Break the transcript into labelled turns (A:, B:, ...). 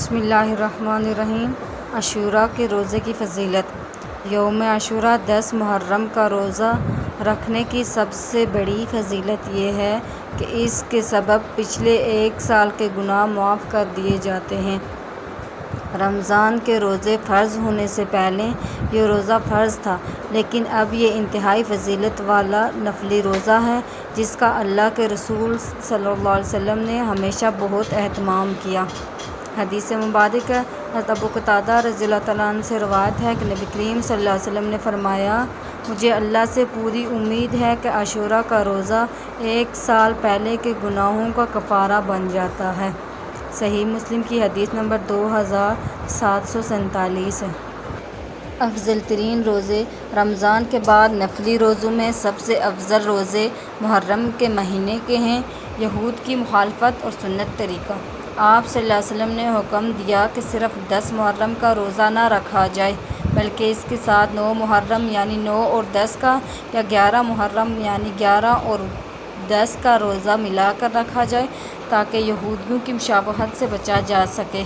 A: بسم اللہ الرحمن الرحیم۔ عاشوراء کے روزے کی فضیلت۔ یوم عاشوراء 10 محرم کا روزہ رکھنے کی سب سے بڑی فضیلت یہ ہے کہ اس کے سبب پچھلے ایک سال کے گناہ معاف کر دیے جاتے ہیں۔ رمضان کے روزے فرض ہونے سے پہلے یہ روزہ فرض تھا، لیکن اب یہ انتہائی فضیلت والا نفلی روزہ ہے جس کا اللہ کے رسول صلی اللہ علیہ وسلم نے ہمیشہ بہت اہتمام کیا۔ حدیث مبارک ہے، حضرت ابو قتادہ رضی اللہ تعالیٰ عنہ سے روایت ہے کہ نبی کریم صلی اللہ علیہ وسلم نے فرمایا، مجھے اللہ سے پوری امید ہے کہ عاشوراء کا روزہ ایک سال پہلے کے گناہوں کا کفارہ بن جاتا ہے۔ صحیح مسلم کی حدیث نمبر 2747 ہے۔ افضل ترین روزے۔ رمضان کے بعد نفلی روزوں میں سب سے افضل روزے محرم کے مہینے کے ہیں۔ یہود کی مخالفت اور سنت طریقہ۔ آپ صلی اللہ علیہ وسلم نے حکم دیا کہ صرف 10 محرم کا روزہ نہ رکھا جائے بلکہ اس کے ساتھ 9 محرم یعنی 9 اور 10 کا، یا 11 محرم یعنی 11 اور 10 کا روزہ ملا کر رکھا جائے تاکہ یہودیوں کی مشابہت سے بچا جا سکے۔